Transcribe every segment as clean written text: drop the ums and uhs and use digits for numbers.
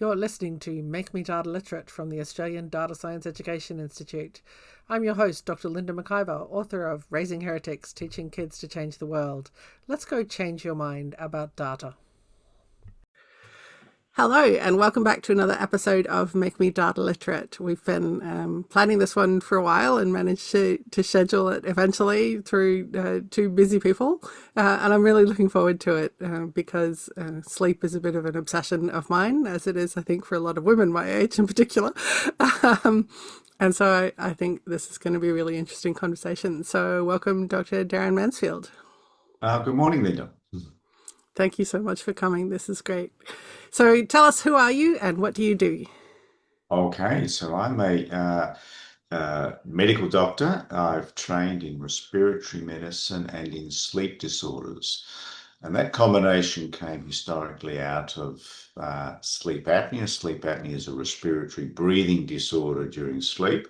You're listening to Make Me Data Literate from the Australian Data Science Education Institute. I'm your host, Dr. Linda McIver, author of Raising Heretics, Teaching Kids to Change the World. Let's go change your mind about data. Hello, and welcome back to another episode of Make Me Data Literate. We've been planning this one for a while and managed to schedule it eventually through two busy people. And I'm really looking forward to it because sleep is a bit of an obsession of mine, as it is, I think, for a lot of women my age in particular. And so I think this is going to be a really interesting conversation. So welcome, Dr. Darren Mansfield. Good morning, Linda. Thank you so much for coming. This is great. So tell us, who are you and what do you do? Okay, so I'm a medical doctor. I've trained in respiratory medicine and in sleep disorders. And that combination came historically out of sleep apnea. Sleep apnea is a respiratory breathing disorder during sleep.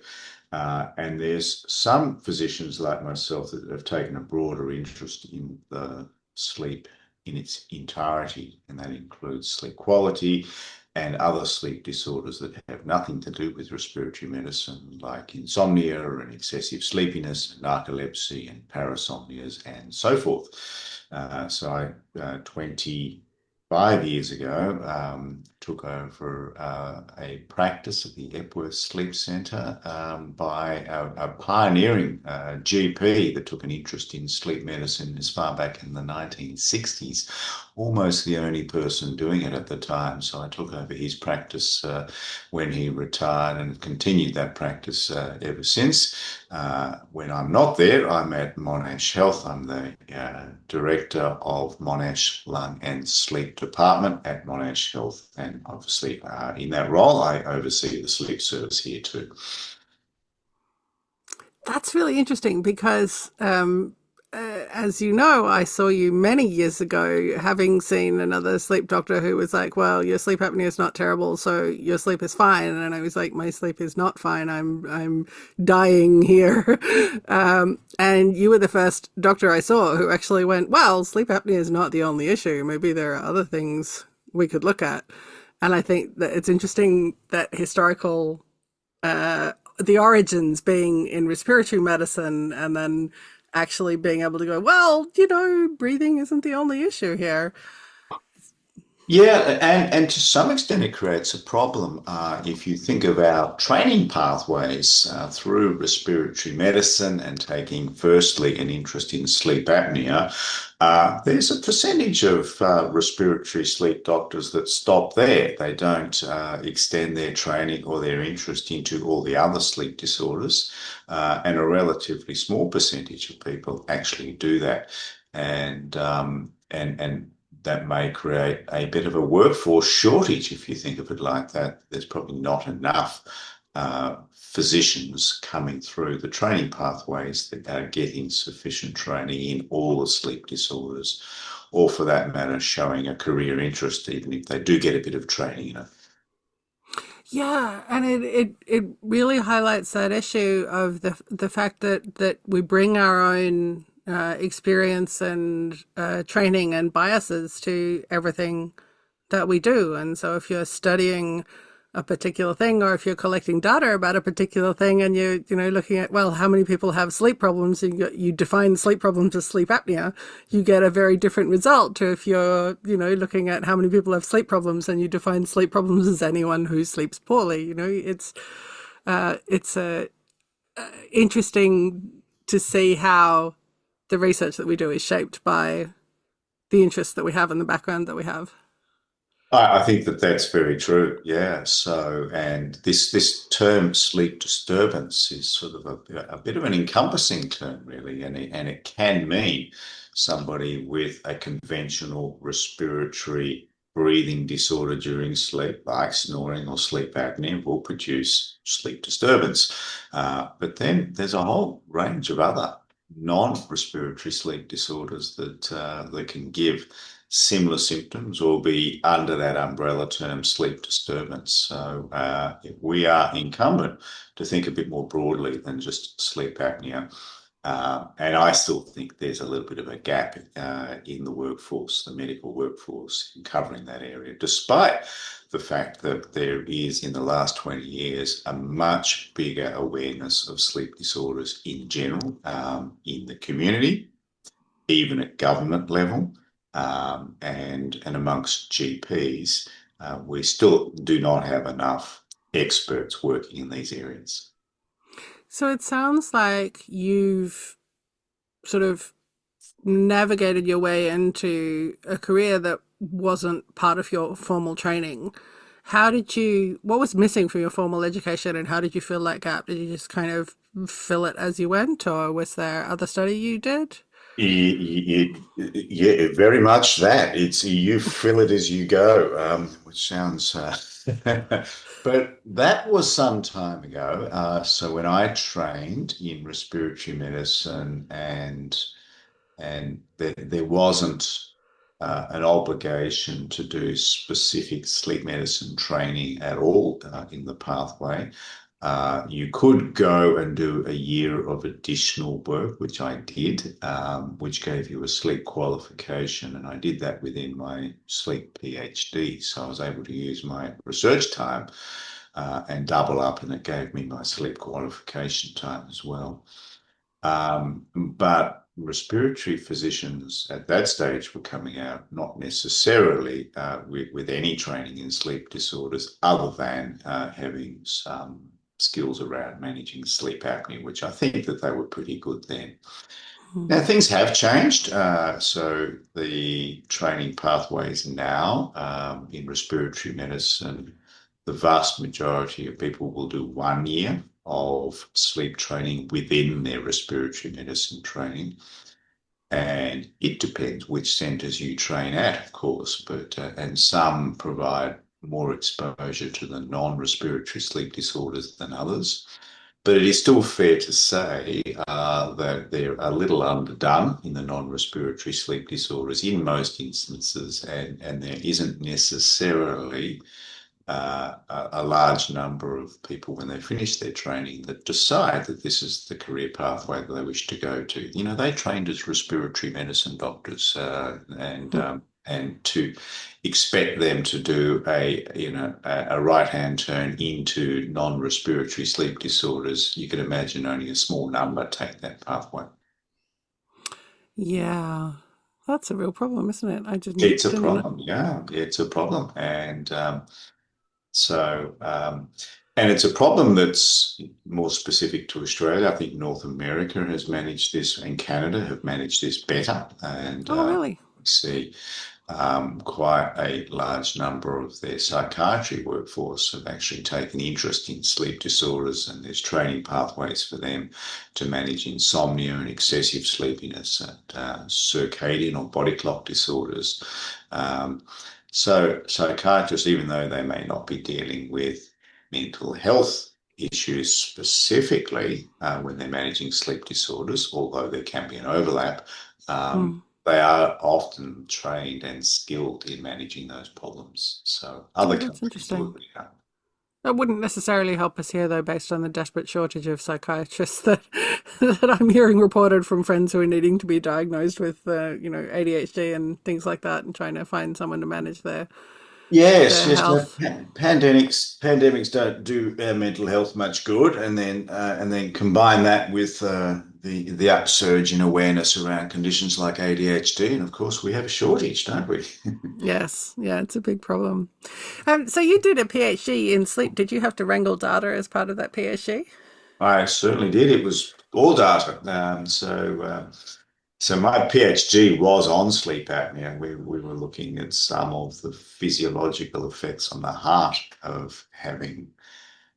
And there's some physicians like myself that have taken a broader interest in the sleep in its entirety, and that includes sleep quality and other sleep disorders that have nothing to do with respiratory medicine, like insomnia and excessive sleepiness, narcolepsy and parasomnias, and so forth. So I, 25 years ago, took over a practice at the Epworth Sleep Centre by a pioneering GP that took an interest in sleep medicine as far back in the 1960s, almost the only person doing it at the time. So I took over his practice when he retired and continued that practice ever since. When I'm not there, I'm at Monash Health. I'm the director of Monash Lung and Sleep Department at Monash Health. And obviously, in that role, I oversee the sleep service here too. That's really interesting because, as you know, I saw you many years ago having seen another sleep doctor who was like, well, your sleep apnea is not terrible, so your sleep is fine. And I was like, my sleep is not fine. I'm dying here. And you were the first doctor I saw who actually went, well, sleep apnea is not the only issue. Maybe there are other things we could look at. And I think that it's interesting that the origins being in respiratory medicine and then actually being able to go, well, breathing isn't the only issue here. Yeah, and to some extent it creates a problem if you think of our training pathways through respiratory medicine and taking firstly an interest in sleep apnea. There's a percentage of respiratory sleep doctors that stop there. They don't extend their training or their interest into all the other sleep disorders, and a relatively small percentage of people actually do that. And that may create a bit of a workforce shortage if you think of it like that. There's probably not enough physicians coming through the training pathways that are getting sufficient training in all the sleep disorders, or for that matter, showing a career interest, even if they do get a bit of training in it. Yeah, and it really highlights that issue of the fact that we bring our own experience and training and biases to everything that we do. And so if you're studying a particular thing, or if you're collecting data about a particular thing and you're looking at, well, how many people have sleep problems, and you define sleep problems as sleep apnea, you get a very different result to if you're looking at how many people have sleep problems and you define sleep problems as anyone who sleeps poorly. It's interesting to see how the research that we do is shaped by the interests that we have and the background that we have. I think that that's very true. Yeah. So, and this term sleep disturbance is sort of a bit of an encompassing term, really, and it can mean somebody with a conventional respiratory breathing disorder during sleep, like snoring or sleep apnea, will produce sleep disturbance. But then there's a whole range of other non-respiratory sleep disorders that can give similar symptoms or be under that umbrella term sleep disturbance. So we are incumbent to think a bit more broadly than just sleep apnea. And I still think there's a little bit of a gap in the workforce, the medical workforce, in covering that area, despite the fact that there is, in the last 20 years, a much bigger awareness of sleep disorders in general in the community, even at government level, and amongst GPs. We still do not have enough experts working in these areas. So it sounds like you've sort of navigated your way into a career that wasn't part of your formal training. What was missing from your formal education and how did you fill that gap? Did you just kind of fill it as you went, or was there other study you did? Yeah, very much that. It's you fill it as you go, which sounds, but that was some time ago. So when I trained in respiratory medicine and there wasn't an obligation to do specific sleep medicine training at all in the pathway. You could go and do a year of additional work, which I did, which gave you a sleep qualification, and I did that within my sleep PhD. So I was able to use my research time and double up, and it gave me my sleep qualification time as well. But respiratory physicians at that stage were coming out not necessarily with any training in sleep disorders other than having some skills around managing sleep apnea, which I think that they were pretty good then. Hmm. Now, things have changed. So the training pathways now in respiratory medicine, the vast majority of people will do 1 year of sleep training within their respiratory medicine training. And it depends which centres you train at, of course, but and some provide more exposure to the non-respiratory sleep disorders than others. But it is still fair to say that they're a little underdone in the non-respiratory sleep disorders in most instances, and there isn't necessarily a large number of people when they finish their training that decide that this is the career pathway that they wish to go to. You know, they trained as respiratory medicine doctors, and to expect them to do a right hand turn into non-respiratory sleep disorders, you can imagine only a small number take that pathway. Yeah, that's a real problem, isn't it? I It's a didn't know. problem, yeah. It's a problem, So, and it's a problem that's more specific to Australia. I think North America has managed this, and Canada have managed this better. And Oh, really? we see quite a large number of their psychiatry workforce have actually taken interest in sleep disorders, and there's training pathways for them to manage insomnia and excessive sleepiness and circadian or body clock disorders. Um, so psychiatrists, even though they may not be dealing with mental health issues specifically when they're managing sleep disorders, although there can be an overlap, Hmm. they are often trained and skilled in managing those problems. So other Oh, that's countries do interesting. it better. That wouldn't necessarily help us here, though, based on the desperate shortage of psychiatrists that that I'm hearing reported from friends who are needing to be diagnosed with, ADHD and things like that, and trying to find someone to manage Yes, their yes. No, health. pandemics don't do our mental health much good, and then combine that with the upsurge in awareness around conditions like ADHD, and of course we have a shortage, don't we? Yes, yeah, it's a big problem. So you did a PhD in sleep. Did you have to wrangle data as part of that PhD? I certainly did. It was all data. So my PhD was on sleep apnea. We were looking at some of the physiological effects on the heart of having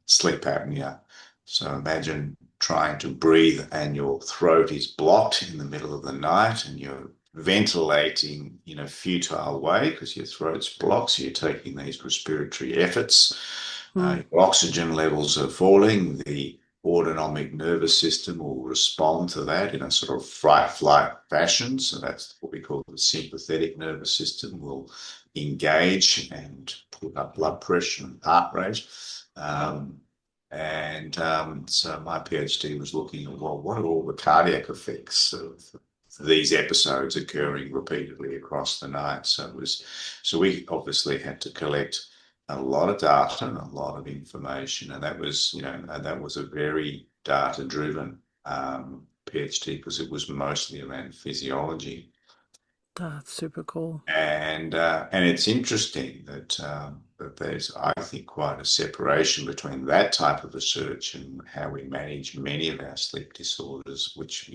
sleep apnea. So imagine trying to breathe and your throat is blocked in the middle of the night and you're ventilating in a futile way because your throat's blocked. So you're taking these respiratory efforts. Hmm. Your oxygen levels are falling. The autonomic nervous system will respond to that in a sort of fright flight fashion. So that's what we call the sympathetic nervous system will engage and put up blood pressure and heart rate. Um, And so my PhD was looking at, well, what are all the cardiac effects of these episodes occurring repeatedly across the night? So we obviously had to collect a lot of data and a lot of information, and that was, that was a very data-driven PhD because it was mostly around physiology. That's super cool. And it's interesting that there's, I think, quite a separation between that type of research and how we manage many of our sleep disorders, which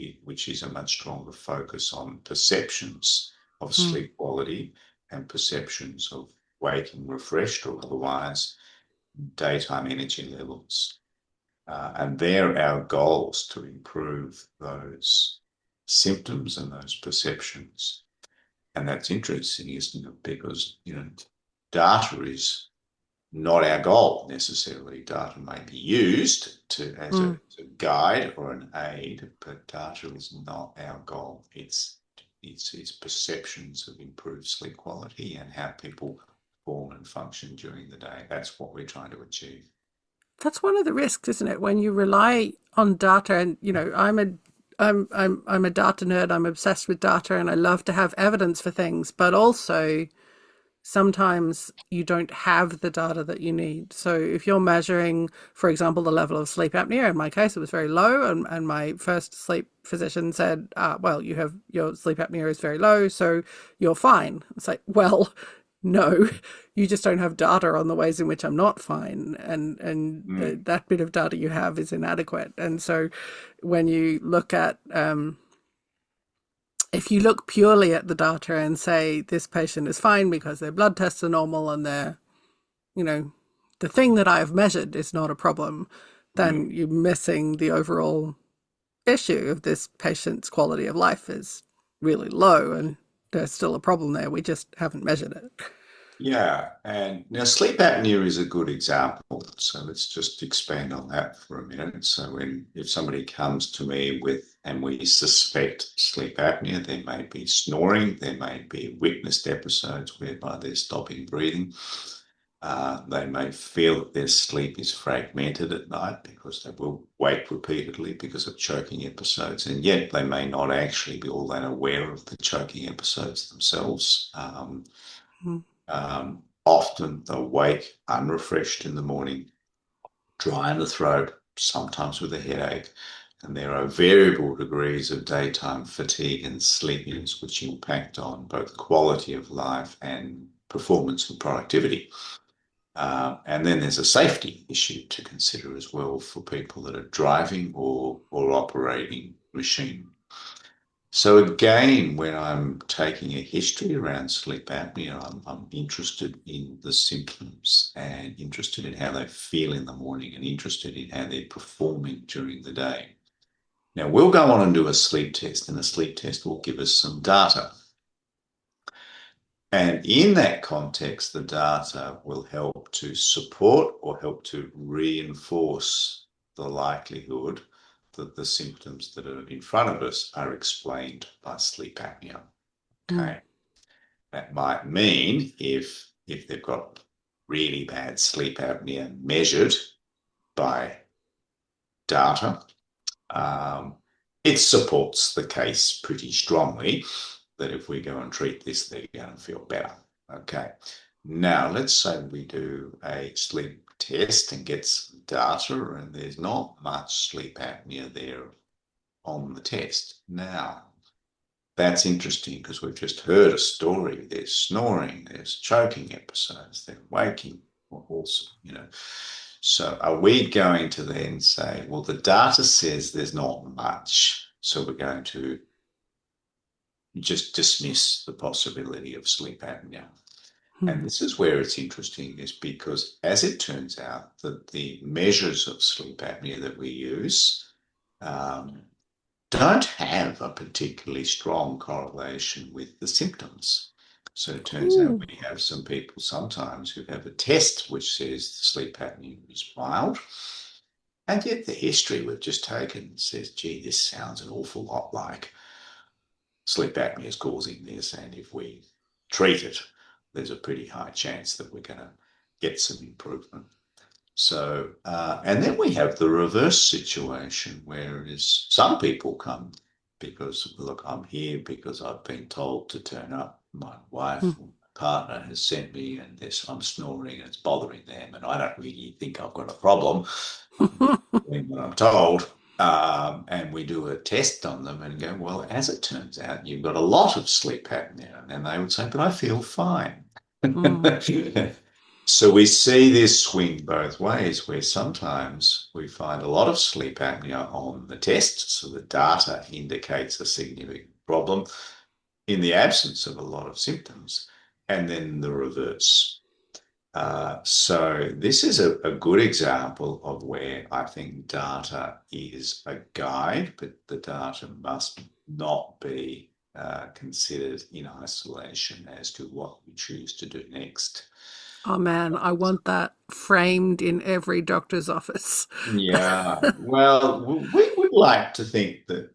is a much stronger focus on perceptions of Mm. sleep quality and perceptions of waking refreshed or otherwise, daytime energy levels. And they're our goals to improve those symptoms and those perceptions. And that's interesting, isn't it? Because, data is not our goal necessarily. Data may be used Mm. as a guide or an aid, but data is not our goal. It's perceptions of improved sleep quality and how people perform and function during the day. That's what we're trying to achieve. That's one of the risks, isn't it? When you rely on data, and I'm a data nerd. I'm obsessed with data, and I love to have evidence for things. But also, sometimes you don't have the data that you need. So if you're measuring, for example, the level of sleep apnea, in my case, it was very low, and my first sleep physician said, well, your sleep apnea is very low, so you're fine. It's like, well, no, you just don't have data on the ways in which I'm not fine, and Mm. that bit of data you have is inadequate. And so when you look at if you look purely at the data and say this patient is fine because their blood tests are normal and you know, the thing that I've measured is not a problem, then Mm. you're missing the overall issue of this patient's quality of life is really low and there's still a problem there. We just haven't measured it. Yeah, and now sleep apnea is a good example. So let's just expand on that for a minute. So if somebody comes to me and we suspect sleep apnea, there may be snoring, there may be witnessed episodes whereby they're stopping breathing. They may feel that their sleep is fragmented at night because they will wake repeatedly because of choking episodes, and yet they may not actually be all that aware of the choking episodes themselves. Mm. Often they'll wake unrefreshed in the morning, dry in the throat, sometimes with a headache. And there are variable degrees of daytime fatigue and sleepiness, which impact on both quality of life and performance and productivity. And then there's a safety issue to consider as well for people that are driving or operating machine. So again, when I'm taking a history around sleep apnea, I'm interested in the symptoms and interested in how they feel in the morning and interested in how they're performing during the day. Now, we'll go on and do a sleep test, and a sleep test will give us some data. And in that context, the data will help to support or help to reinforce the likelihood that the symptoms that are in front of us are explained by sleep apnea. Mm. Okay. That might mean if they've got really bad sleep apnea measured by data, um, it supports the case pretty strongly that if we go and treat this, they're going to feel better. Okay. Now, let's say we do a sleep test and get some data, and there's not much sleep apnea there on the test. Now, that's interesting because we've just heard a story. There's snoring, there's choking episodes, they're waking, also, So are we going to then say, well, the data says there's not much, so we're going to just dismiss the possibility of sleep apnea? Mm. And this is where it's interesting, is because as it turns out that the measures of sleep apnea that we use um, don't have a particularly strong correlation with the symptoms. So it turns out Ooh. we have some people sometimes who have a test which says sleep apnea is mild, and yet the history we've just taken says, gee, this sounds an awful lot like sleep apnea is causing this, and if we treat it, there's a pretty high chance that we're going to get some improvement. And then we have the reverse situation, whereas some people come because, look, I'm here because I've been told to turn up. My wife Mm. or my partner has sent me, and I'm snoring and it's bothering them, and I don't really think I've got a problem. I'm just doing what I'm told. And we do a test on them and go, well, as it turns out, you've got a lot of sleep apnea. And they would say, but I feel fine. Mm. So we see this swing both ways, where sometimes we find a lot of sleep apnea on the test, so the data indicates a significant problem in the absence of a lot of symptoms, and then the reverse. So this is a good example of where I think data is a guide, but the data must not be considered in isolation as to what we choose to do next. Oh man, I want that framed in every doctor's office. Yeah, well, we would like to think that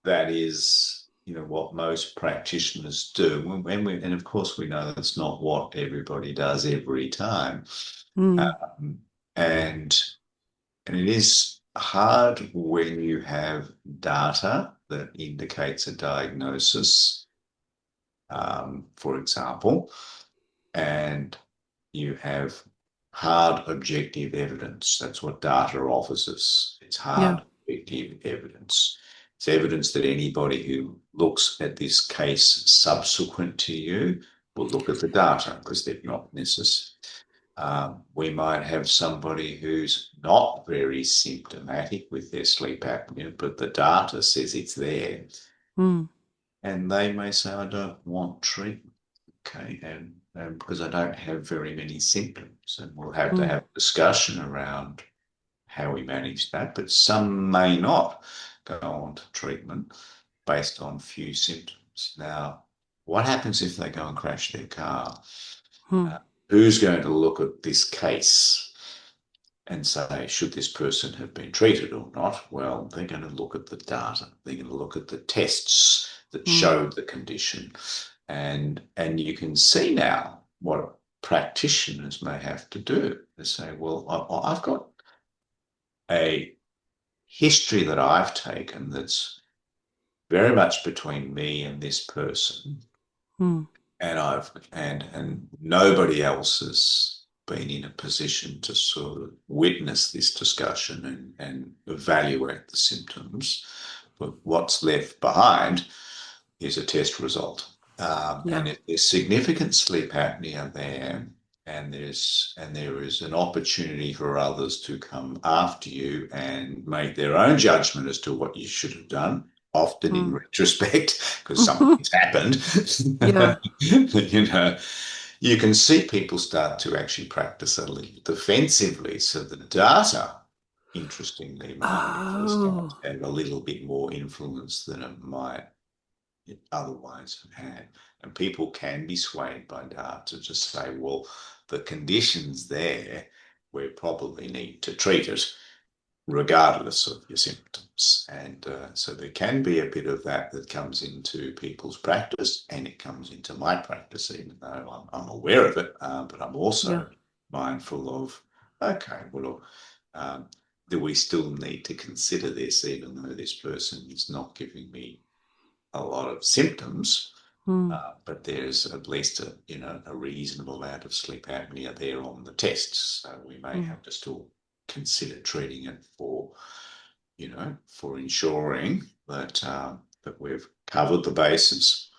that is, what most practitioners do. And of course, we know that's not what everybody does every time. Mm. Um, and and it is hard when you have data that indicates a diagnosis, for example, and you have hard objective evidence. That's what data offers us. It's Yeah. hard objective evidence. It's evidence that anybody who looks at this case subsequent to you will look at the data because they're not necessary. We might have somebody who's not very symptomatic with their sleep apnea, but the data says it's there. Mm. And they may say, I don't want treatment. Okay, and because I don't have very many symptoms, and we'll have to Mm. have a discussion around how we manage that. But some may not go on to treatment based on few symptoms. Now, what happens if they go and crash their car? Mm. Uh, who's going to look at this case and say, should this person have been treated or not? Well, they're going to look at the data. They're going to look at the tests that Mm. showed the condition. And you can see now what practitioners may have to do. They say, well, I've got a history that I've taken that's very much between me and this person, Mm. and nobody else has been in a position to sort of witness this discussion and evaluate the symptoms. But what's left behind is a test result. And Yeah. if there's significant sleep apnea there, and there is an opportunity for others to come after you and make their own judgment as to what you should have done, often in Mm. retrospect, because something's happened. Yeah. you know, you can see people start to actually practice a little defensively. So the data, interestingly, might actually start Oh. to have a little bit more influence than it might otherwise have had. And people can be swayed by data to just say, well, the condition's there, we probably need to treat it regardless of your symptoms. And so there can be a bit of that that comes into people's practice, and it comes into my practice, even though I'm aware of it, but I'm Yeah. also mindful of, okay, well, look, do we still need to consider this, even though this person is not giving me a lot of symptoms, Mm. but there's at least a reasonable amount of sleep apnea there on the tests. So we may Mm. have to still consider treating it for ensuring that we've covered the bases.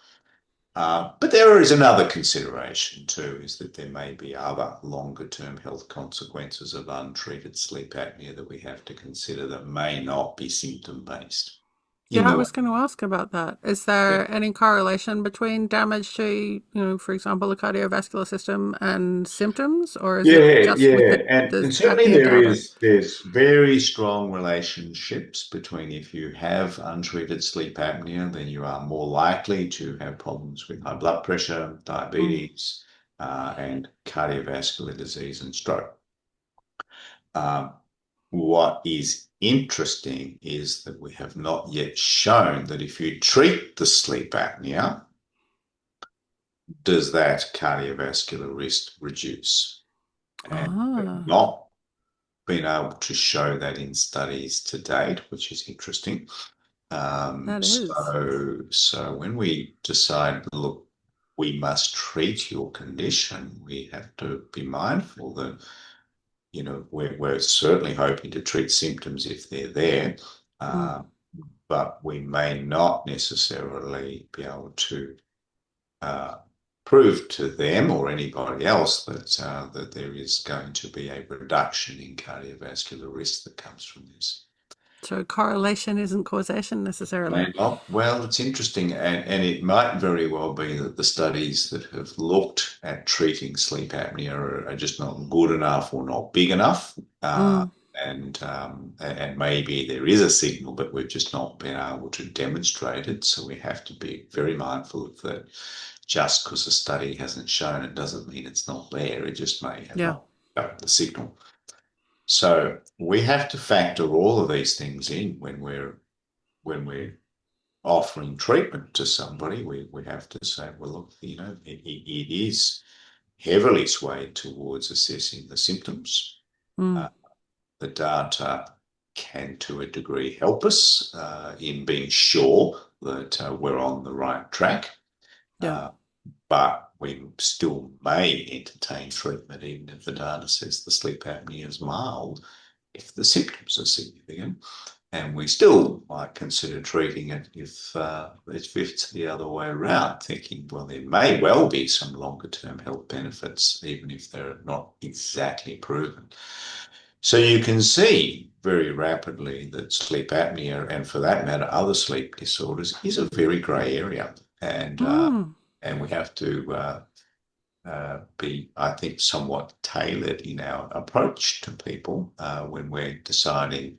But there is another consideration too, is that there may be other longer term health consequences of untreated sleep apnea that we have to consider that may not be symptom based in Yeah, I the way. was going to ask about that. Is Yeah. there any correlation between damage to, for example, the cardiovascular system and symptoms, or is it Yeah, just with yeah, the, and the certainly apnea data? there's very strong relationships between if you have untreated sleep apnea, then you are more likely to have problems with high blood pressure, Mm. diabetes, and cardiovascular disease and stroke. Um, what is interesting is that we have not yet shown that if you treat the sleep apnea, does that cardiovascular risk reduce? And Ah. not been able to show that in studies to date, which is interesting. That is. So when we decide, look, we must treat your condition, we have to be mindful that, we're certainly hoping to treat symptoms if they're there, Mm. uh, but we may not necessarily be able to uh, prove to them or anybody else that there is going to be a reduction in cardiovascular risk that comes from this. So correlation isn't causation necessarily. May not. Well, it's interesting, and it might very well be that the studies that have looked at treating sleep apnea are just not good enough or not big enough. Mm. And maybe there is a signal, but we've just not been able to demonstrate it. So we have to be very mindful of that. Just because a study hasn't shown it doesn't mean it's not there. It just may have Yeah. not got the signal. So we have to factor all of these things in when we're offering treatment to somebody. We have to say, well, look, it is heavily swayed towards assessing the symptoms. Mm. Uh, the data can, to a degree, help us in being sure that we're on the right track. Yeah. Uh, but we still may entertain treatment even if the data says the sleep apnea is mild, if the symptoms are significant. And we still might consider treating it if it's the other way around, thinking, well, there may well be some longer term health benefits, even if they're not exactly proven. So you can see very rapidly that sleep apnea, and for that matter, other sleep disorders, is a very grey area. Mm. And we have to be, I think, somewhat tailored in our approach to people when we're deciding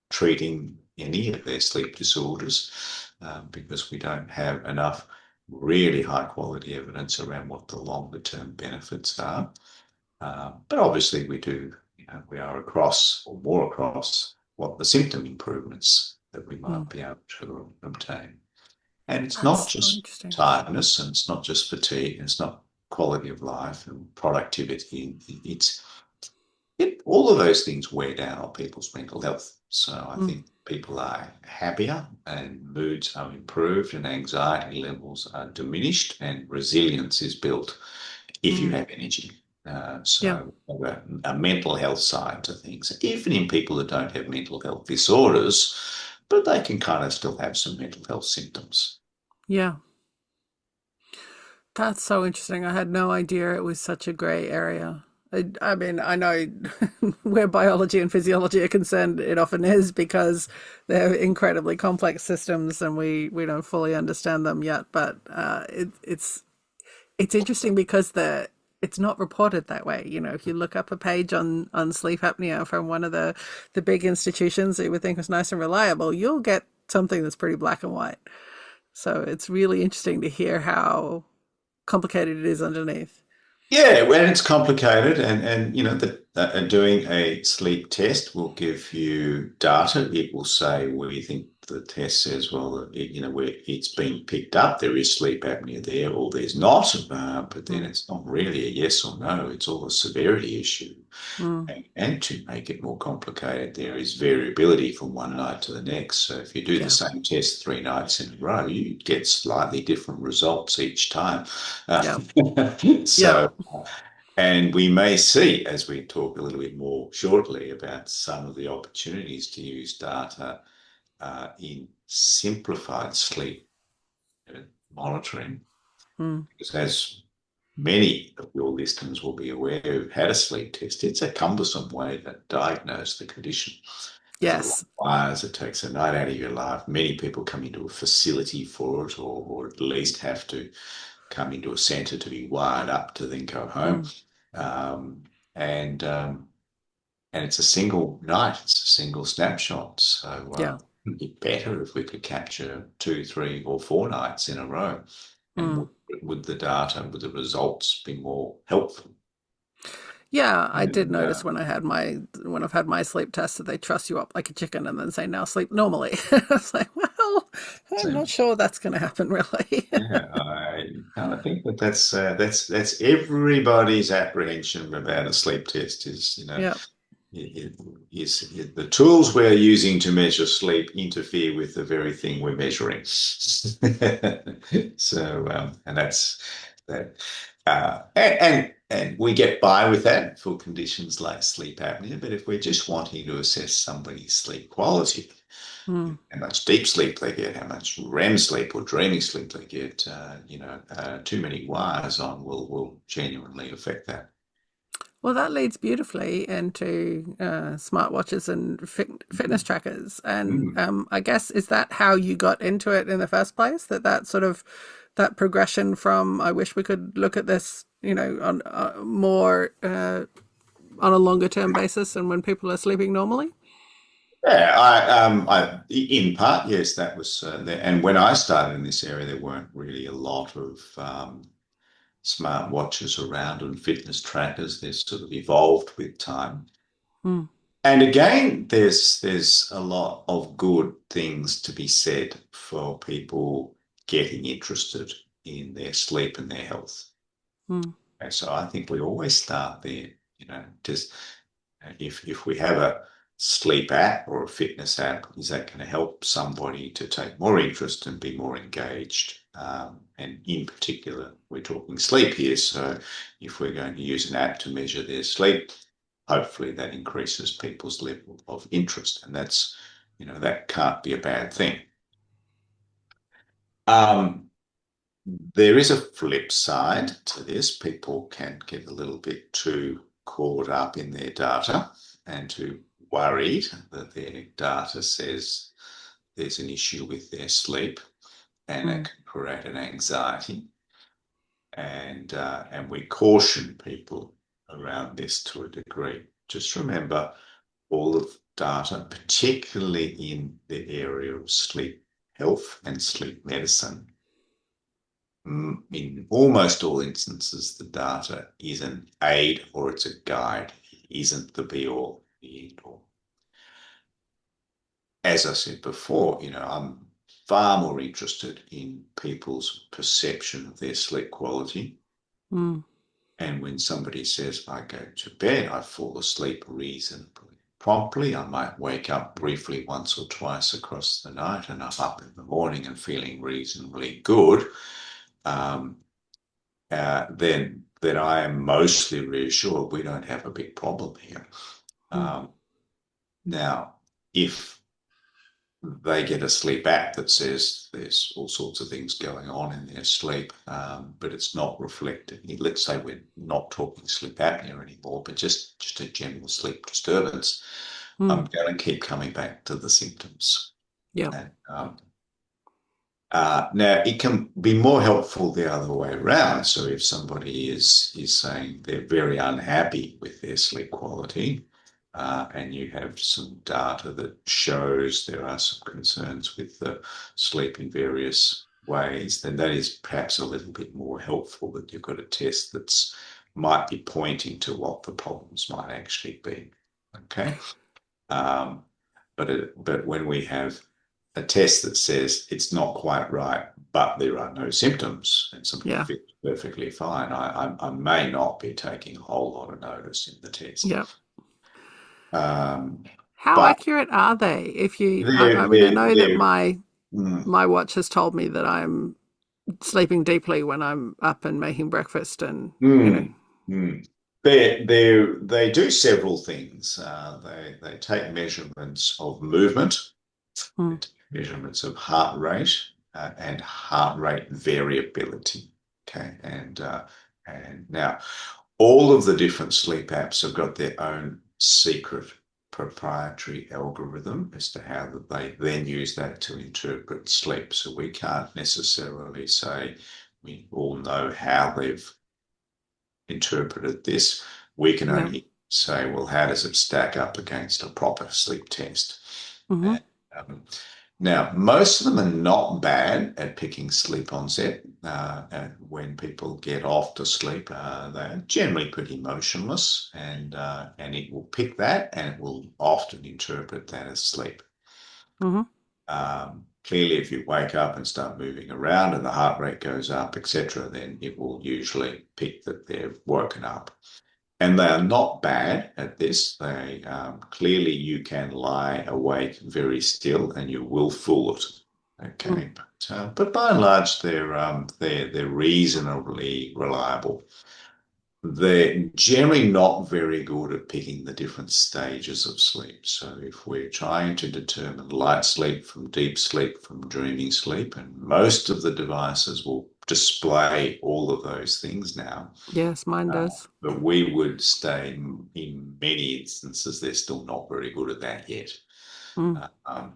treating any of their sleep disorders because we don't have enough really high quality evidence around what the longer term benefits are. But obviously we do, we are across or more across what the symptom improvements that we Mm. might be able to obtain. And it's not That's so just interesting. tiredness and it's not just fatigue and it's not quality of life and productivity. All of those things wear down on people's mental health. So I Mm. think people are happier and moods are improved and anxiety levels are diminished and resilience is built if you Mm. have energy. Yeah. So a mental health side to things, even in people that don't have mental health disorders, but they can kind of still have some mental health symptoms. Yeah. That's so interesting. I had no idea it was such a gray area. I mean, I know where biology and physiology are concerned, it often is because they're incredibly complex systems and we don't fully understand them yet. But it's interesting because it's not reported that way. You know, if you look up a page on sleep apnea from one of the big institutions that you would think was nice and reliable, you'll get something that's pretty black and white. So it's really interesting to hear how complicated it is underneath. Yeah, when it's complicated, and doing a sleep test will give you data. It will say where you think the test says, well, where it's been picked up, there is sleep apnea there, or there's not. But then Mm. it's not really a yes or no. It's all a severity issue. Mm. And to make it more complicated, there is variability from one night to the next. So if you do the Yeah. same test 3 nights in a row, you get slightly different results each time. Yeah. Yeah. So, and we may see, as we talk a little bit more shortly, about some of the opportunities to use data in simplified sleep monitoring, Mm. because as many of your listeners will be aware who've had a sleep test, it's a cumbersome way to diagnose the condition. There's a lot Yes. of wires. It takes a night out of your life. Many people come into a facility for it, or at least have to come into a centre to be wired up to then go home. Mm. Um, and and it's a single night. It's a single snapshot. So Yeah. it'd be better if we could capture 2, 3, or 4 nights in a row. And Mm. would the data, would the results be more helpful? Yeah, I did And notice when I've had my sleep test that they truss you up like a chicken and then say now sleep normally. I was like, well, I'm so not sure that's going to happen really. yeah, I kind of think that that's everybody's apprehension about a sleep test is, Yeah. The tools we're using to measure sleep interfere with the very thing we're measuring. So, and that's that. And we get by with that for conditions like sleep apnea. But if we're just wanting to assess somebody's sleep quality, Mm. how much deep sleep they get, how much REM sleep or dreaming sleep they get, too many wires on will genuinely affect that. Well, that leads beautifully into smartwatches and fitness trackers. And Mm. I guess, is that how you got into it in the first place? That sort of that progression from I wish we could look at this, on more on a longer term basis and when people are sleeping normally. Yeah, in part, yes, that was there. And when I started in this area, there weren't really a lot of smart watches around and fitness trackers. They've sort of evolved with time. Mm, And again, there's a lot of good things to be said for people getting interested in their sleep and their health. mm, And so I think we always start there, just if we have a sleep app or a fitness app, is that going to help somebody to take more interest and be more engaged? And in particular, we're talking sleep here. So if we're going to use an app to measure their sleep, hopefully that increases people's level of interest. And that can't be a bad thing. Um, there is a flip side to this. People can get a little bit too caught up in their data and too worried that their data says there's an issue with their sleep, and that mm. can create an anxiety. And we caution people around this to a degree. Just remember all of data, particularly in the area of sleep health and sleep medicine, in almost all instances, the data is an aid or it's a guide. It isn't the be all, the end all. As I said before, I'm far more interested in people's perception of their sleep quality. Mm. And when somebody says, I go to bed, I fall asleep reasonably promptly. I might wake up briefly once or twice across the night and I'm up in the morning and feeling reasonably good. Um, then I am mostly reassured we don't have a big problem here. Mm. Um, Now, if they get a sleep app that says there's all sorts of things going on in their sleep, but it's not reflected. Let's say we're not talking sleep apnea anymore, but just a general sleep disturbance. I'm Mm. going to keep coming back to the symptoms. Yeah. And now, it can be more helpful the other way around. So if somebody is saying they're very unhappy with their sleep quality, and you have some data that shows there are some concerns with the sleep in various ways, then that is perhaps a little bit more helpful that you've got a test that's might be pointing to what the problems might actually be. Okay. Um, but when we have a test that says it's not quite right, but there are no symptoms and somebody Yeah. fits perfectly fine, I may not be taking a whole lot of notice in the test. Yeah. Um, How but accurate are they? If you, I they're, mean, I they're, know that they're, my mm, my watch has told me that I'm sleeping deeply when I'm up and making breakfast, and mm, mm. They do several things. They take measurements of movement, they mm, take measurements of heart rate and heart rate variability. Okay, and now all of the different sleep apps have got their own secret proprietary algorithm as to how that they then use that to interpret sleep. So we can't necessarily say we all know how they've interpreted this. We can yeah. only say, well, how does it stack up against a proper sleep test? Hmm. And, now, most of them are not bad at picking sleep onset. And when people get off to sleep, they're generally pretty motionless, and it will pick that, and it will often interpret that as sleep. Hmm. Clearly, if you wake up and start moving around and the heart rate goes up, etc., then it will usually pick that they've woken up. And they are not bad at this. They clearly you can lie awake very still, and you will fool it. Mm, Okay, but by and large, they're reasonably reliable. They're generally not very good at picking the different stages of sleep. So if we're trying to determine light sleep from deep sleep from dreaming sleep, and most of the devices will display all of those things now, yes, mine does. but we would say in many instances, they're still not very good at that yet. Mm, Uh, um,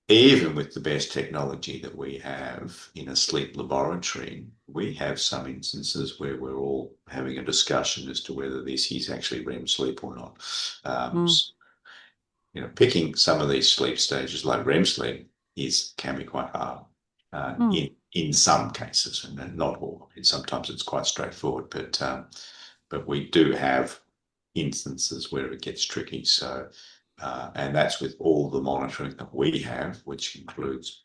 Even with the best technology that we have in a sleep laboratory, we have some instances where we're all having a discussion as to whether this is actually REM sleep or not. Um, mm, Picking some of these sleep stages like REM sleep is can be quite hard mm. in some cases, and not all. Sometimes it's quite straightforward, but we do have instances where it gets tricky. So, and that's with all the monitoring that we have, which includes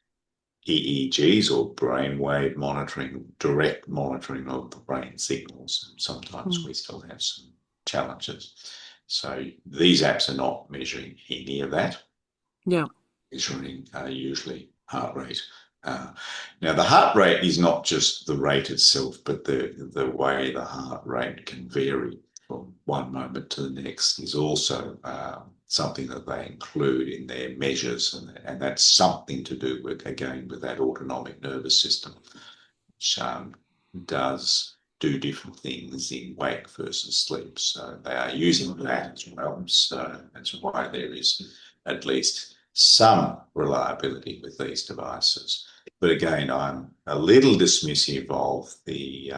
EEGs or brainwave monitoring, direct monitoring of the brain signals. Sometimes Mm. we still have some challenges. So these apps are not measuring any of that. Yeah. Measuring usually heart rate. Uh, Now, the heart rate is not just the rate itself, but the way the heart rate can vary from one moment to the next is also something that they include in their measures, and that's something to do with, again, with that autonomic nervous system, which does do different things in wake versus sleep. So they are using that as well. So that's why there is at least some reliability with these devices. But again, I'm a little dismissive of the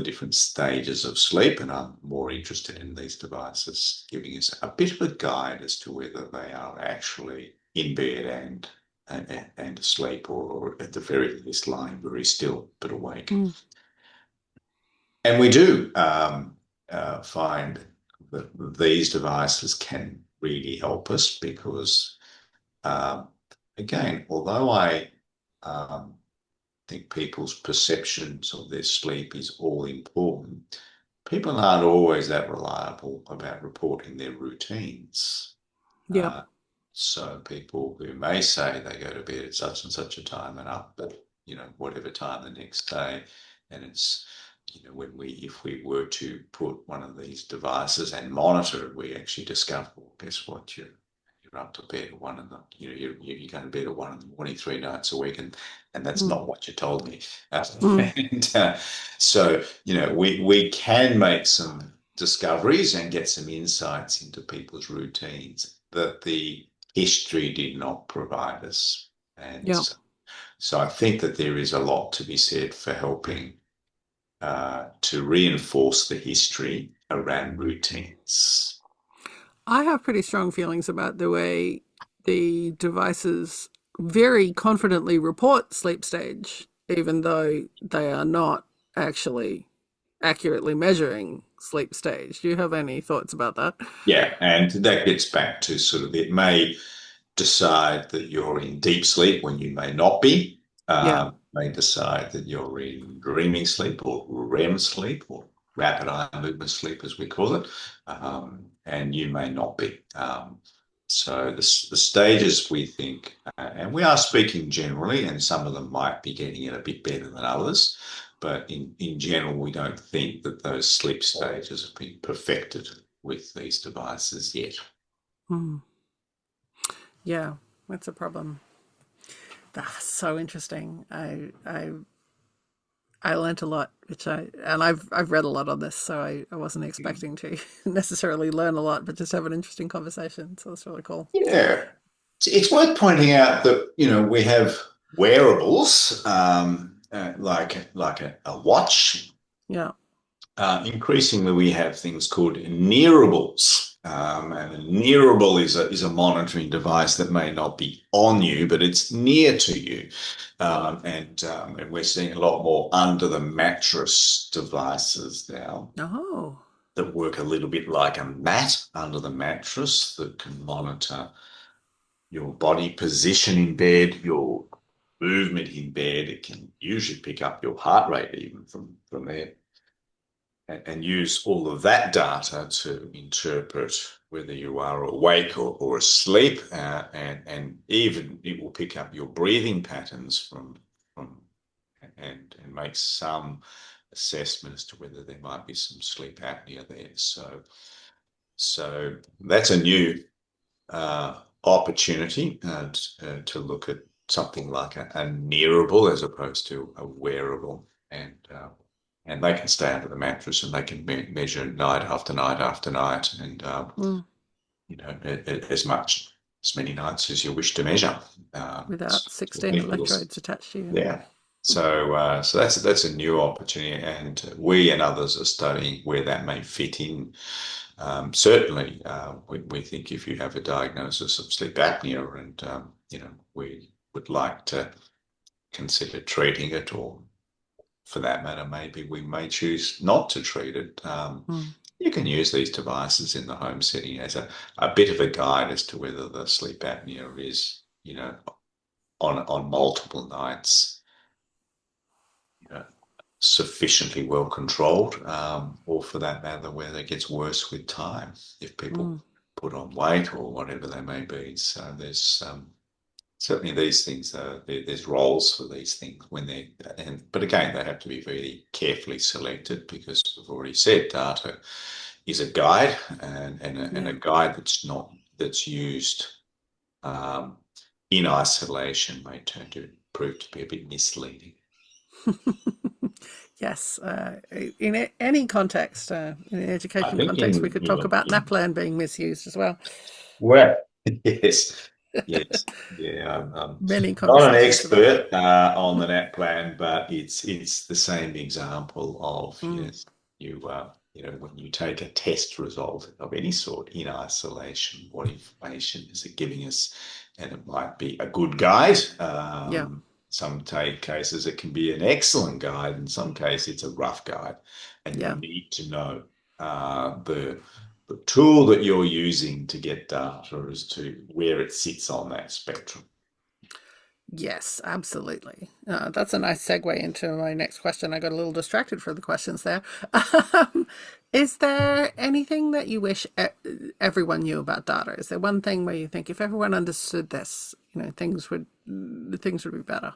different stages of sleep, and I'm more interested in these devices giving us a bit of a guide as to whether they are actually in bed and asleep, or at the very least lying very still but awake. Mm. And we do find that these devices can really help us because, um, again, although I um, think people's perceptions of their sleep is all important, people aren't always that reliable about reporting their routines. Yep. Uh, so people who may say they go to bed at such and such a time and up at, whatever time the next day, and it's, when if we were to put one of these devices and monitor it, we actually discover, well, guess what, you're up to bed at one in the, you go to bed at 1 in the morning 3 nights a week, and that's Mm. not what you told me. Mm. So, we can make some discoveries and get some insights into people's routines that the history did not provide us. And Yep. so I think that there is a lot to be said for helping to reinforce the history around routines. I have pretty strong feelings about the way the devices very confidently report sleep stage, even though they are not actually accurately measuring sleep stage. Do you have any thoughts about that? Yeah, and that gets back to sort of it may decide that you're in deep sleep when you may not be, Yeah. may decide that you're in dreaming sleep or REM sleep or rapid eye movement sleep, as we call it, and you may not be. So the stages we think, and we are speaking generally, and some of them might be getting it a bit better than others, but in general, we don't think that those sleep stages have been perfected with these devices yet. Mm. Yeah, that's a problem. That's so interesting. I learnt a lot, I've read a lot on this, so I wasn't expecting to necessarily learn a lot, but just have an interesting conversation. So it's really cool. Yeah. It's worth pointing out that, we have wearables, like a watch. Yeah. Increasingly, we have things called nearables. And a nearable is a monitoring device that may not be on you, but it's near to you. And we're seeing a lot more under the mattress devices now Oh. that work a little bit like a mat under the mattress that can monitor your body position in bed, your movement in bed. It can usually pick up your heart rate even from there. and use all of that data to interpret whether you are awake or asleep, and even it will pick up your breathing patterns from and make some assessment as to whether there might be some sleep apnea there. So that's a new opportunity to look at something like a nearable as opposed to a wearable, and they can stay under the mattress and they can measure night after night after night, and Mm. as many nights as you wish to measure. Without So 16 electrodes attached to you. yeah. So that's a new opportunity, and we and others are studying where that may fit in. Certainly, we think if you have a diagnosis of sleep apnea, and we would like to consider treating it, or for that matter, maybe we may choose not to treat it. Mm. You can use these devices in the home setting as a bit of a guide as to whether the sleep apnea is, on multiple nights, you know, sufficiently well controlled, or for that matter, whether it gets worse with time if people Mm. put on weight or whatever they may be. So there's certainly these things. There's roles for these things but again, they have to be very carefully selected because we've already said data is a guide, and Yeah. a guide that's used um, in isolation may prove to be a bit misleading. Yes. In any context, in an I education think context, we in could talk about NAPLAN being misused as well. well, yes, yes, yeah. I'm Many not an conversations about that. expert on the net plan, but it's the same example of, Mm. yes, when you take a test result of any sort in isolation, what information is it giving us? And it might be a good guide. Yeah. Some cases it can be an excellent guide. In some cases it's a rough guide, and you Yeah. need to know the tool that you're using to get data as to where it sits on that spectrum. Yes, absolutely. That's a nice segue into my next question. I got a little distracted for the questions there. Um, is there anything that you wish everyone knew about data? Is there one thing where you think if everyone understood this, things would be better?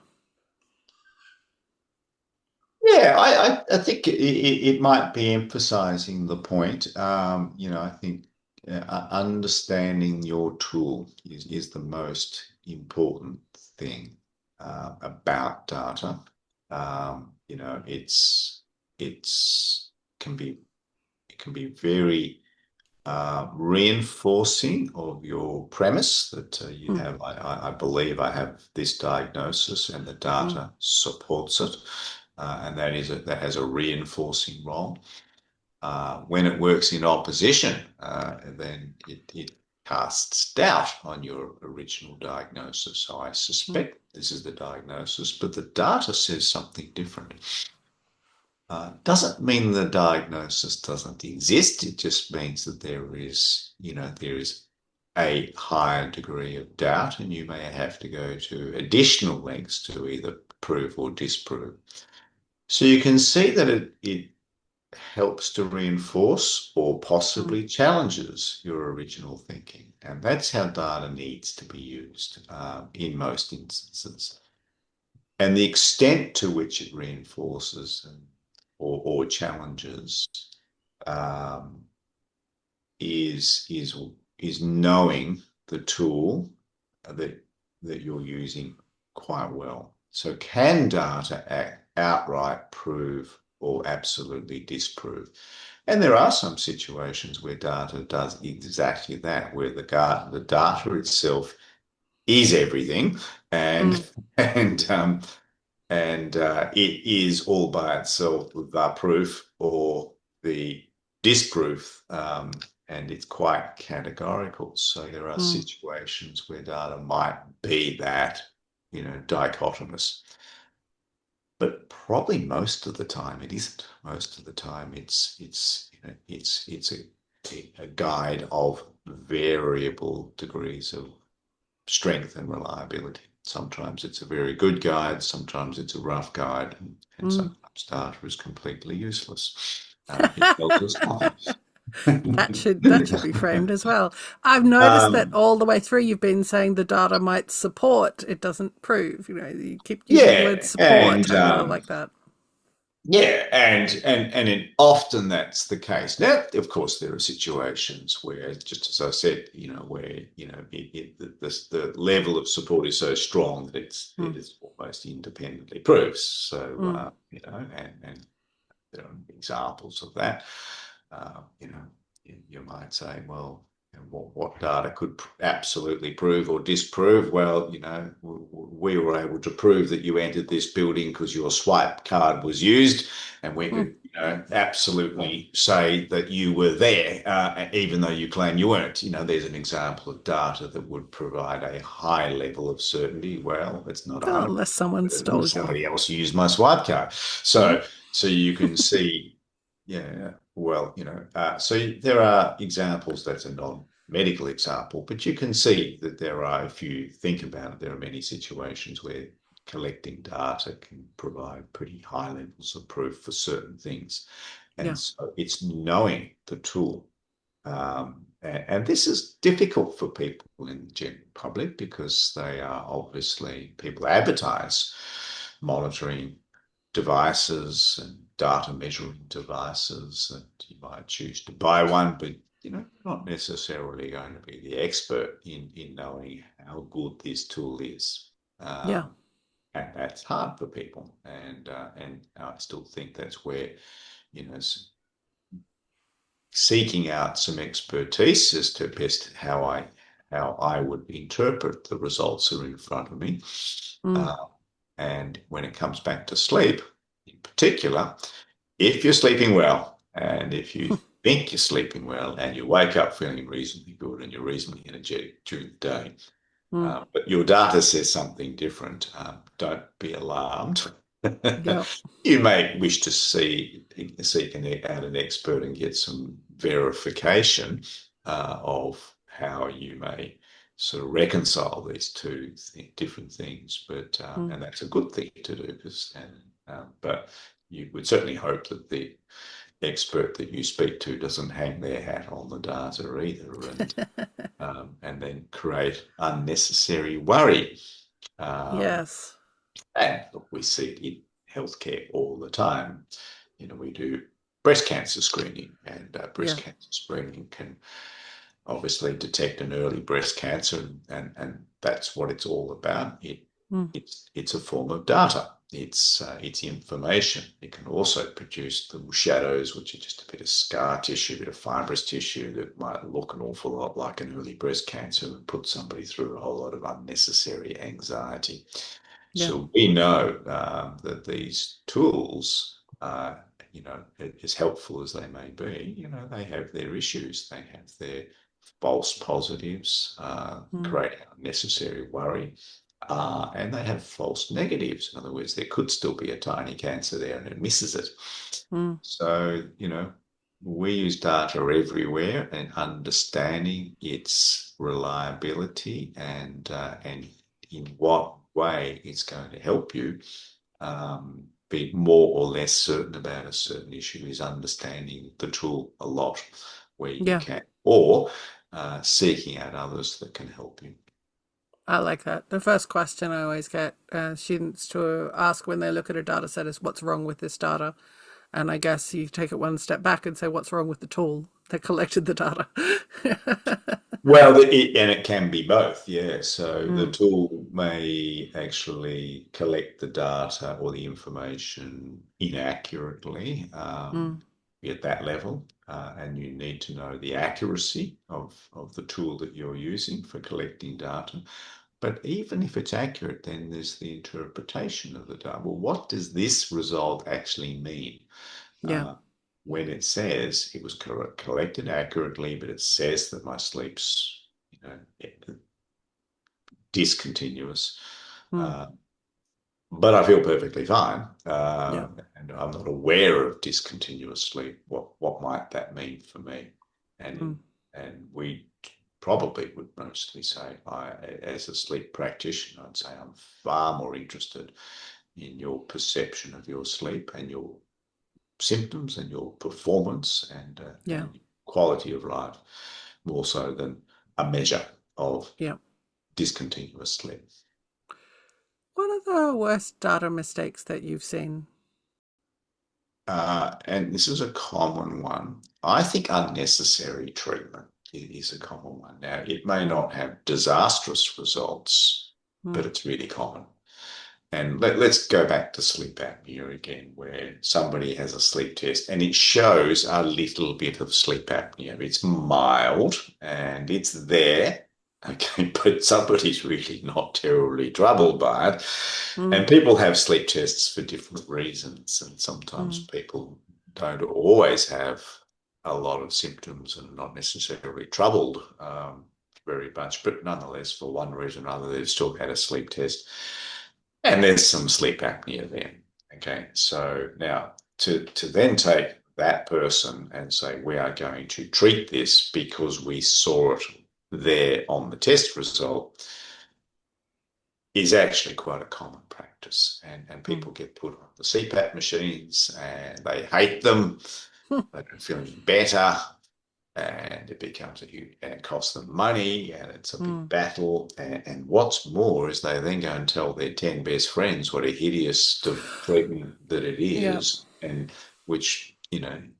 Yeah, I think it might be emphasizing the point. I think understanding your tool is the most important thing about data. It's can be it can be very reinforcing of your premise that you Mm. have. I believe I have this diagnosis, and the Mm. data supports it, and that has a reinforcing role. When it works in opposition, then it casts doubt on your original diagnosis. So I Mm. suspect this is the diagnosis, but the data says something different. Doesn't mean the diagnosis doesn't exist. It just means that there is a higher degree of doubt, and you may have to go to additional lengths to either prove or disprove. So you can see that it helps to reinforce or Mm. possibly challenges your original thinking. And that's how data needs to be used in most instances. And the extent to which it reinforces or challenges um, is is is knowing the tool that you're using quite well. So can data outright prove or absolutely disprove? And there are some situations where data does exactly that, where the data itself is everything, and Mm. and it is all by itself the proof or the disproof, and it's quite categorical. So there are Mm. situations where data might be that, dichotomous, but probably most of the time it isn't. Most of the time it's a guide of variable degrees of strength and reliability. Sometimes it's a very good guide, sometimes it's a rough guide, and Mm. sometimes data is completely useless. It tells us nothing. That should be framed as well. I've noticed that Um, all the way through you've been saying the data might support, it doesn't prove. You keep using the word yeah, support. and I really like that. yeah, and often that's the case. Now, of course, there are situations where, just as I said, where the level of support is so strong that it Mm, is almost independently proves. So mm, and there are examples of that. You might say, well, what data could absolutely prove or disprove? Well, we were able to prove that you entered this building because your swipe card was used, and we mm. could, absolutely say that you were there, even though you claim you weren't. There's an example of data that would provide a high level of certainty. Well, it's not Well, 100%. unless someone stole your. Somebody else used my swipe card. Mm, So you can see, yeah, well, so there are examples, that's a non-medical example, but you can see that there are, if you think about it, there are many situations where collecting data can provide pretty high levels of proof for certain things. And yeah, so it's knowing the tool. And this is difficult for people in the general public because they are obviously, people advertise monitoring devices and data measuring devices, and you might choose to buy one, but not necessarily going to be the expert in knowing how good this tool is. yeah, And that's hard for people. And I still think that's where, you know, seeking out some expertise as to best how I would interpret the results that are in front of me. mm, Uh, and when it comes back to sleep, in particular, if you're sleeping well and if you think you're sleeping well and you wake up feeling reasonably good and you're reasonably energetic during the day, mm, but your data says something different, don't be alarmed. yeah, You may wish to seek out an expert and get some verification of how you may sort of reconcile these two different things. But mm, and that's a good thing to do, but you would certainly hope that the expert that you speak to doesn't hang their hat on the data either, and then create unnecessary worry. Um, yes, and look, we see it in healthcare all the time. We do breast cancer screening, and breast yeah, cancer screening can obviously detect an early breast cancer, and that's what it's all about. mm, It's a form of data. It's information. It can also produce little shadows, which are just a bit of scar tissue, a bit of fibrous tissue that might look an awful lot like an early breast cancer and put somebody through a whole lot of unnecessary anxiety. yeah, So we know that these tools, as helpful as they may be, they have their issues. They have their false positives, mm, creating unnecessary worry, and they have false negatives. In other words, there could still be a tiny cancer there and it misses it. mm, So, we use data everywhere, and understanding its reliability and in what way it's going to help you be more or less certain about a certain issue is understanding the tool a lot where you yeah. can, or seeking out others that can help you. I like that. The first question I always get students to ask when they look at a data set is what's wrong with this data? And I guess you take it one step back and say what's wrong with the tool that collected the data. Well, and it can be both, yeah. So the mm, tool may actually collect the data or the information inaccurately mm, at that level, and you need to know the accuracy of the tool that you're using for collecting data. But even if it's accurate, then there's the interpretation of the data. Well, what does this result actually mean? yeah. Uh, when it says it was collected accurately, but it says that my sleep's, discontinuous, Mm, uh, but I feel perfectly fine, yeah. and I'm not aware of discontinuous sleep. What might that mean for me? Mm, And we probably would mostly say, as a sleep practitioner, I'd say I'm far more interested in your perception of your sleep and your symptoms and your performance Yeah. and quality of life, more so than a measure of Yeah. discontinuous sleep. What are the worst data mistakes that you've seen? And this is a common one. I think unnecessary treatment is a common one. Now, it may Mm, not have disastrous results, but mm, it's really common. And let's go back to sleep apnea again, where somebody has a sleep test and it shows a little bit of sleep apnea. It's mild and it's there. Okay, but somebody's really not terribly troubled by it. And mm, people have sleep tests for different reasons. And sometimes mm, people don't always have a lot of symptoms and not necessarily troubled very much, but nonetheless, for one reason or another, they've still had a sleep test. And there's some sleep apnea there. Okay, so now to then take that person and say we are going to treat this because we saw it there on the test result is actually quite a common practice. And mm. people get put on the CPAP machines and they hate them. They don't feel any better and it becomes a huge, and it costs them money and it's a big Mm. battle. And what's more is they then go and tell their 10 best friends what a hideous treatment that it Yeah. is, and which,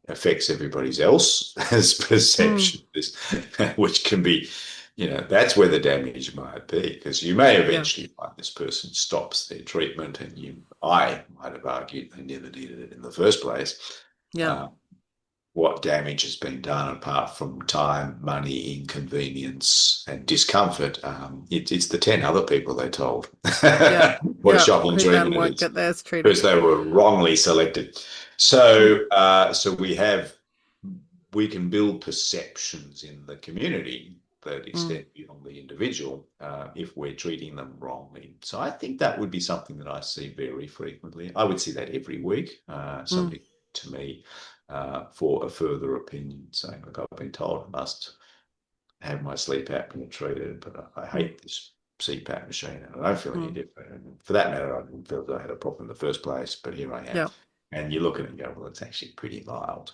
affects everybody else's Mm. perception, which can be, that's where the damage might be, because you may Yeah. eventually find this person stops their treatment and I might have argued they never needed it in the first place. Yeah. Uh, what damage has been done apart from time, money, inconvenience, and discomfort. It's the 10 other people they told Yeah. what a Yeah. shocking Who then treatment it won't is get theirs treated. because they were wrongly selected. Mm. So we can build perceptions in the community that Mm. extend beyond the individual if we're treating them wrongly. So I think that would be something that I see very frequently. I would see that every week. Mm. Somebody to me for a further opinion saying, look, I've been told I must have my sleep apnea treated, but I Mm. hate this CPAP machine and I don't feel any Mm. different. And for that matter, I didn't feel that I had a problem in the first place, but here I am. Yeah. And you look at it and go, well, it's actually pretty mild.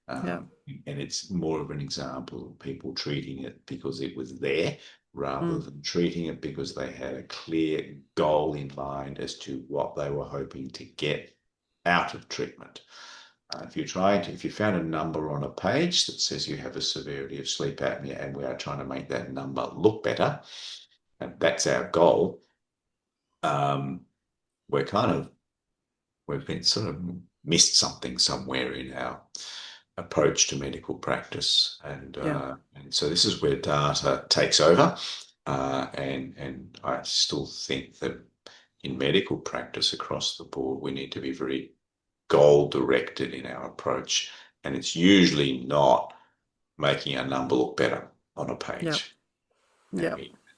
Yeah. And it's more of an example of people treating it because it was there rather Mm. than treating it because they had a clear goal in mind as to what they were hoping to get out of treatment. If you found a number on a page that says you have a severity of sleep apnea and we are trying to make that number look better, and that's our goal, um, we're kind of, we've been sort of missed something somewhere in our approach to medical practice. Yeah. And so this is where data takes over. And I still think that in medical practice across the board, we need to be very goal directed in our approach. And it's usually not making a number look better on a Yeah. page. Yeah.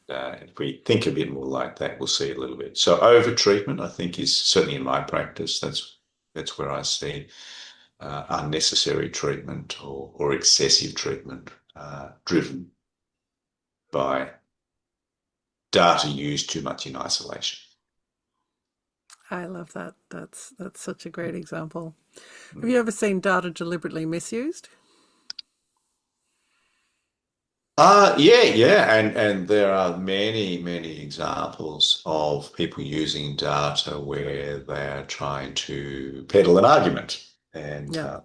And if we think a bit more like that, we'll see a little bit. So over treatment, I think, is certainly in my practice. That's where I see unnecessary treatment or excessive treatment driven by data used too much in isolation. I love that. That's such a great example. Have you ever seen data deliberately misused? Yeah, and there are many examples of people using data where they're trying to peddle an argument, and Yeah. uh,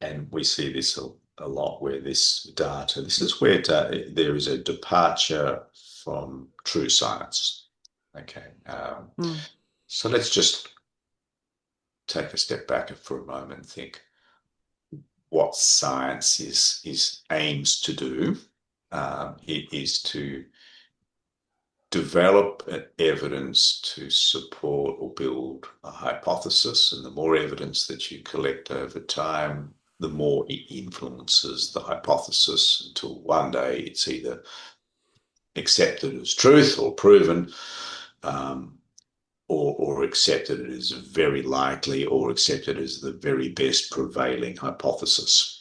and we see this a lot where this is where there is a departure from true science. Okay, Mm. so let's just take a step back for a moment and think what science is aims to do. It is to develop evidence to support or build a hypothesis, and the more evidence that you collect over time, the more it influences the hypothesis until one day it's either accepted as truth or proven, um, or accepted as very likely, or accepted as the very best prevailing hypothesis.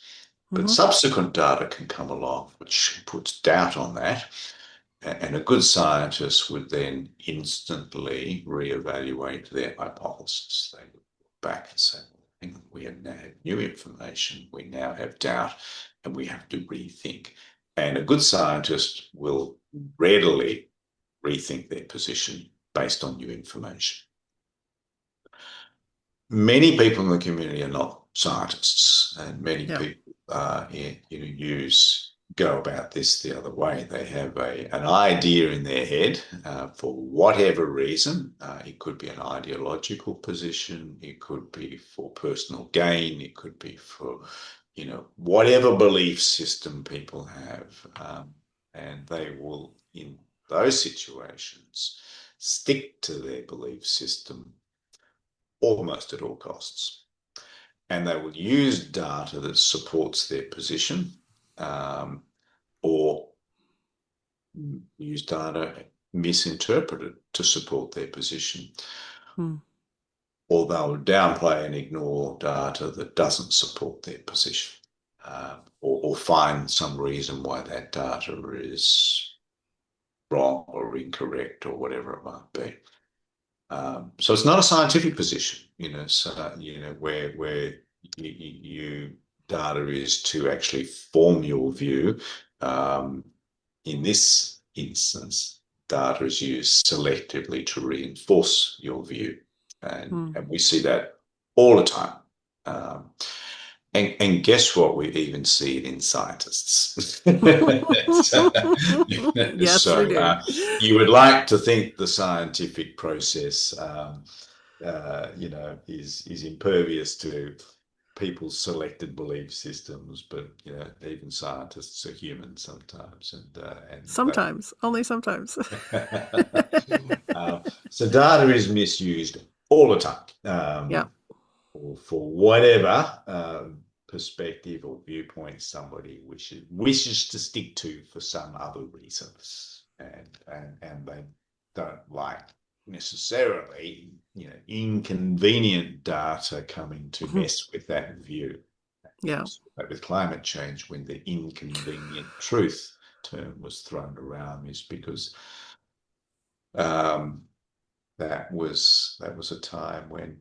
But Hmm. subsequent data can come along which puts doubt on that. And a good scientist would then instantly reevaluate their hypothesis. They would look back and say, hang on, we have now have new information, we now have doubt, and we have to rethink. And a good scientist will readily rethink their position based on new information. Many people in the community are not scientists, and many Yeah. people go about this the other way. They have an idea in their head for whatever reason. It could be an ideological position. It could be for personal gain. It could be for whatever belief system people have, and they will in those situations stick to their belief system almost at all costs. And they will use data that supports their position, or use data misinterpreted to support their position. Mm. Or they'll downplay and ignore data that doesn't support their position, or find some reason why that data is wrong or incorrect or whatever it might be. So it's not a scientific position, where you data is to actually form your view. In this instance, data is used selectively to reinforce your view, and Mm. we see that all the time. Um, and guess what? We even see it in scientists. so Yes, we do. you would like to think the scientific process, is impervious to people's selected belief systems, but even scientists are human sometimes, and Sometimes, only sometimes. so data is misused all the time. Yeah. Or for whatever perspective or viewpoint somebody wishes to stick to for some other reasons, and they don't like necessarily inconvenient data coming to mess with that view. Yeah. But with climate change, when the inconvenient truth term was thrown around, is because um, that was a time when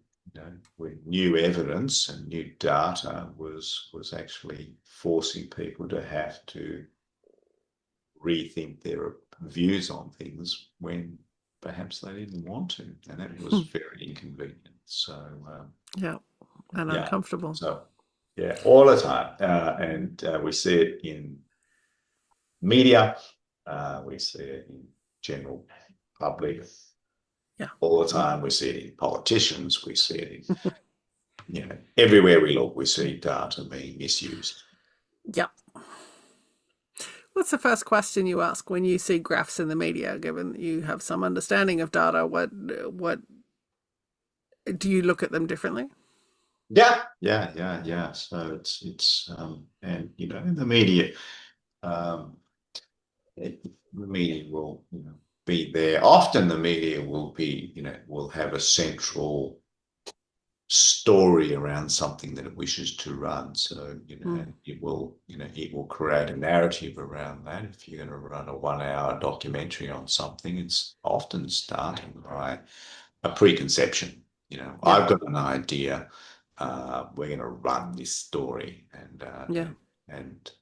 new evidence and new data was actually forcing people to have to rethink their views on things when perhaps they didn't want to, and that was very inconvenient. So Yeah. And yeah, uncomfortable. so yeah, all the time, and we see it in media, we see it in general public Yeah. all the time. We see it in politicians. We see it in everywhere we look. We see data being misused. Yeah. What's the first question you ask when you see graphs in the media? Given that you have some understanding of data, what do you look at them differently? Yeah, yeah, yeah, yeah. So it's and in the media, um, the media will be there. Often the media will be will have a central story around something that it wishes to run. So, Mm. and it will create a narrative around that. If you're going to run a 1 hour documentary on something, it's often starting by a preconception. Yeah. I've got an idea. We're going to run this story, and Yeah.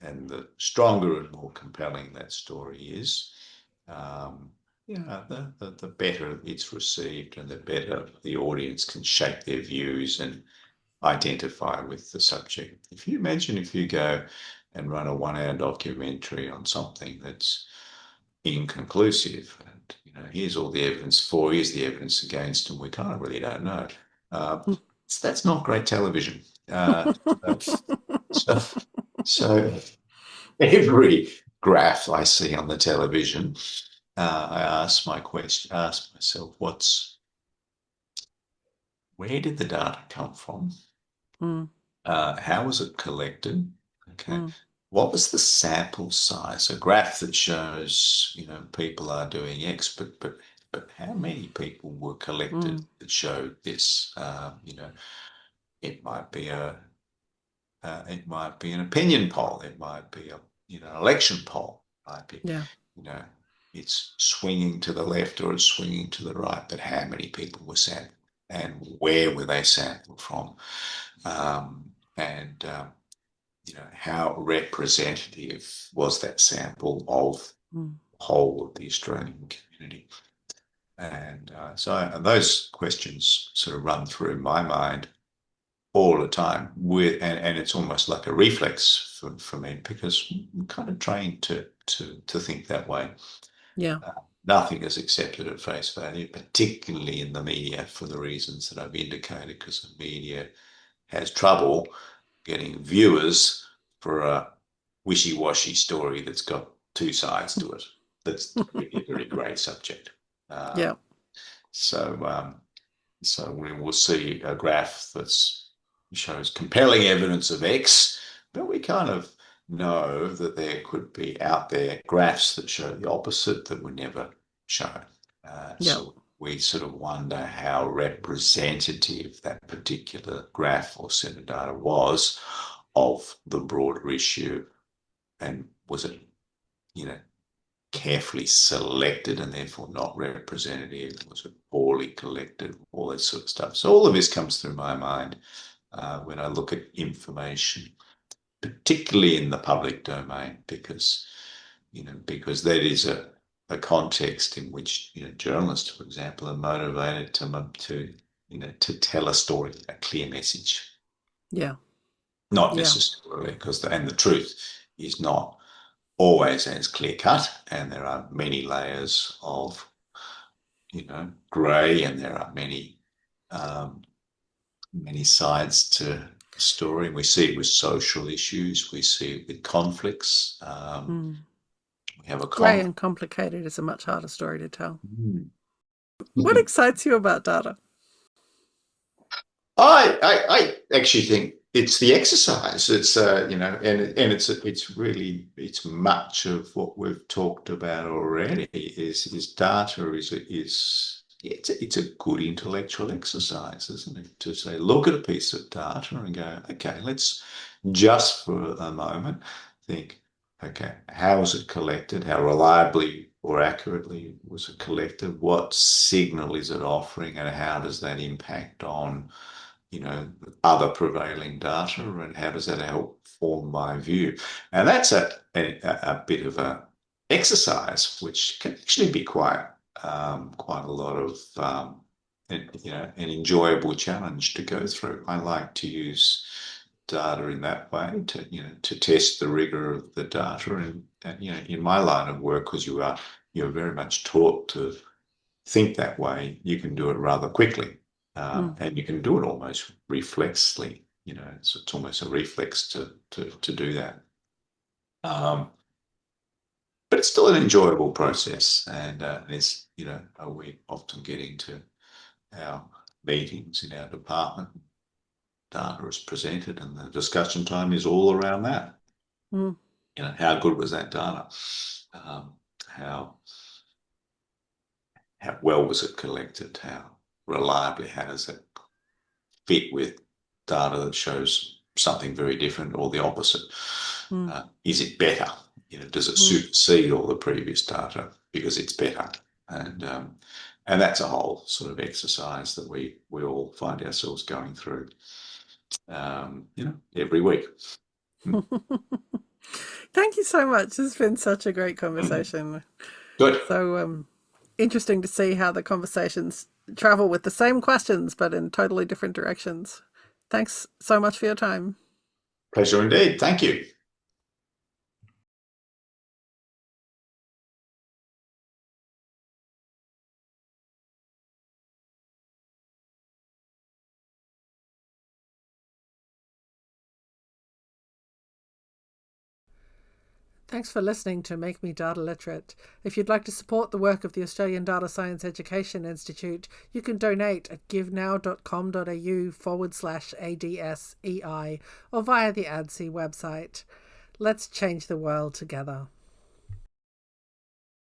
the stronger and more compelling that story is, um, the better it's received, and the better the audience can shape their views and identify with the subject. If you go and run a 1 hour documentary on something that's inconclusive, and here's all the evidence for, here's the evidence against, and we kind of really don't know. So that's not great television. So, so every graph I see on the television, I ask myself, where did the data come from? Mm. How was it collected? Okay. Mm. What was the sample size? A graph that shows, people are doing X, but how many people were collected Mm. that showed this? It might be an opinion poll. It might be a election poll. It might be Yeah. you know it's swinging to the left or it's swinging to the right. But how many people were sampled? and where were they sampled from, and how representative was that sample of Mm. the whole of the Australian community. And those questions sort of run through my mind all the time and it's almost like a reflex for me because I'm kind of trained to think that way. Yeah. Nothing is accepted at face value, particularly in the media for the reasons that I've indicated, because the media has trouble getting viewers for a wishy-washy story that's got two sides to it. That's really a very grey subject. Yeah. Um, so so we will see a graph that shows compelling evidence of X, but we kind of know that there could be out there graphs that show the opposite that were never shown. Yeah. So we sort of wonder how representative that particular graph or set of data was of the broader issue, and was it, you know, carefully selected and therefore not representative? Was it poorly collected? All that sort of stuff. So all of this comes through my mind when I look at information, particularly in the public domain, because because that is a context in which journalists, for example, are motivated to tell a story, a clear message, Yeah. not Yeah. necessarily because the truth is not always as clear cut, and there are many layers of grey, and there are um, many sides to the story. And we see it with social issues, we see it with conflicts. Mm. We have a Grey conflict. and complicated is a much harder story to tell. Mm. What excites you about data? I actually think it's the exercise. It's and it's much of what we've talked about already. Is data is it's a good intellectual exercise, isn't it? To say, look at a piece of data and go, okay, let's just for a moment think, okay, how was it collected? How reliably or accurately was it collected? What signal is it offering, and how does that impact on other prevailing data, and how does that help form my view? And that's a bit of a exercise which can actually be quite a lot of an enjoyable challenge to go through. I like to use data in that way to test the rigor of the data, and in my line of work, because you're very much taught to think that way, you can do it rather quickly. Mm. And you can do it almost reflexly, so it's almost a reflex to do that. But it's still an enjoyable process, and we often get into our meetings in our department, data is presented, and the discussion time is all around that. Mm. How good was that data? Um, how how well was it collected? How reliably? How does it fit with data that shows something very different or the opposite? Mm. Is it better? Does it Mm. supersede all the previous data because it's better? And that's a whole sort of exercise that we all find ourselves going through, every week. Thank you so much. It's been such a great conversation. Good. So interesting to see how the conversations travel with the same questions but in totally different directions. Thanks so much for your time. Pleasure indeed. Thank you. Thanks for listening to Make Me Data Literate. If you'd like to support the work of the Australian Data Science Education Institute, you can donate at givenow.com.au/ADSEI or via the ADSI website. Let's change the world together.